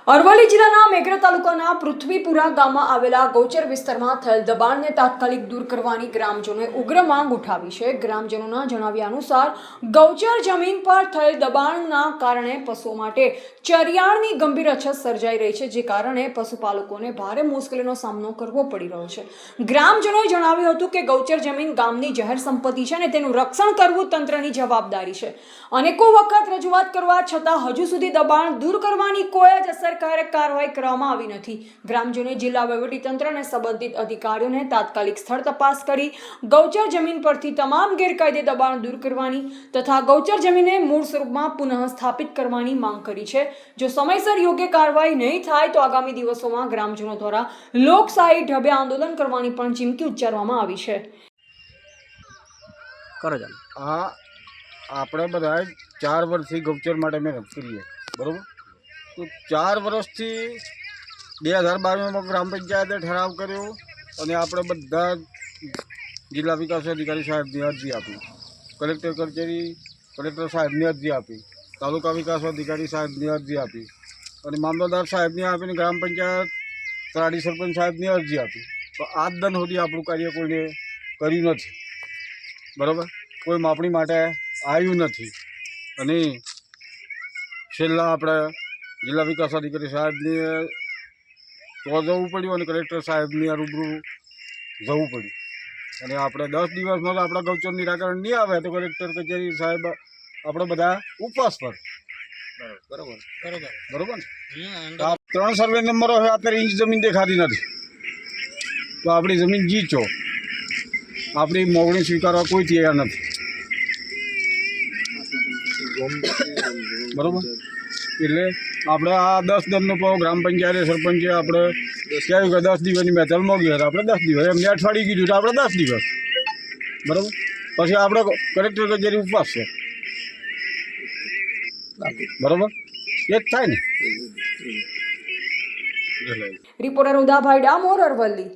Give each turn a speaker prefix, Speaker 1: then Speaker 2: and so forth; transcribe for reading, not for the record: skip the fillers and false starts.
Speaker 1: અરવલ્લી જિલ્લાના મેઘરજ તાલુકાના પૃથ્વીપુરા ગામમાં આવેલા ગૌચર વિસ્તારમાં થયેલ દબાણને તાત્કાલિક દૂર કરવાની ગ્રામજનોએ ઉગ્ર માંગ ઉઠાવી છે। ગ્રામજનોના જણાવ્યા અનુસાર ગૌચર જમીન પર થયેલ દબાણના કારણે પશુઓ માટે ચરિયાણની ગંભીર અછત સર્જાઈ રહી છે, જે કારણે પશુપાલકોને ભારે મુશ્કેલીનો સામનો કરવો પડી રહ્યો છે। ગ્રામજનોએ જણાવ્યું હતું કે ગૌચર જમીન ગામની જાહેર સંપત્તિ છે અને તેનું રક્ષણ કરવું તંત્રની જવાબદારી છે। અનેકો વખત રજૂઆત કરવા છતાં હજુ સુધી દબાણ દૂર કરવાની કોઈ જ અસરકારક કાર્યવાહી કરવામાં આવી નથી। ગ્રામજનોએ જિલ્લા વહીવટીતંત્ર અને સંબંધિત અધિકારીઓને તાત્કાલિક સ્થળ તપાસ કરી ગૌચર જમીન પરથી તમામ ગેરકાયદે દબાણ દૂર કરવાની તથા ગૌચર જમીનને મૂળ સ્વરૂપમાં પુનઃ સ્થાપિત કરવાની માંગ કરી છે। જો સમયસર યોગ્ય કાર્યવાહી નહીં થાય તો આગામી દિવસોમાં ગ્રામજનો દ્વારા લોકશાહી ઢબે આંદોલન કરવાની પણ ચીમકી ઉચ્ચારવામાં આવી છે।
Speaker 2: આપણે બધા 4 વર્ષથી ગૌચર માટે મહેનત કરીએ, બરાબર। તો 4 વર્ષથી 2012માં ગ્રામ પંચાયતે ઠરાવ કર્યો અને આપણે બધા જિલ્લા વિકાસ અધિકારી સાહેબની અરજી આપી, કલેક્ટર કચેરી કલેક્ટર સાહેબની અરજી આપી, તાલુકા વિકાસ અધિકારી સાહેબની અરજી આપી અને મામલતદાર સાહેબની આપીને ગ્રામ પંચાયત તલાટી સરપંચ સાહેબની અરજી આપી। તો આજ દિન સુધી આપણું કાર્ય કોઈને કર્યું નથી, બરાબર। કોઈ માપણી માટે આવ્યું નથી અને છેલ્લા આપણે જિલ્લા વિકાસ અધિકારી સાહેબની તો જવું પડ્યું અને કલેક્ટર સાહેબની રૂબરૂ જવું પડ્યું અને આપણે 10 દિવસમાં આપણા ગૌચર નિરાકરણ નહીં આવે તો કલેક્ટર કચેરી સાહેબ આપણે બધા ઉપવાસ પર, બરાબર બરાબર ને। 3 સર્વે નંબરો હવે અત્યારે ઇંચ જમીન દેખાતી નથી, તો આપણી જમીન જીચો, આપણી મોગણી સ્વીકારવા કોઈ તૈયાર નથી, બરાબર। એટલે આપણે આ 10 દિનનો પાવ ગ્રામ પંચાયતે સરપંચે આપણે કહ્યું કે 10 દિવસની મહેતલ મોગી હતી, આપણે 10 દિવસ એમને અઠવાડિયું કીધું તો આપણે 10 દિવસ, બરાબર। પછી આપણે કલેક્ટર કચેરી ઉપવાસ છે, બરાબર। એ જ થાય ને।
Speaker 1: રિપોર્ટર ઉદાભાઈ ડામોર, અરવલ્લી।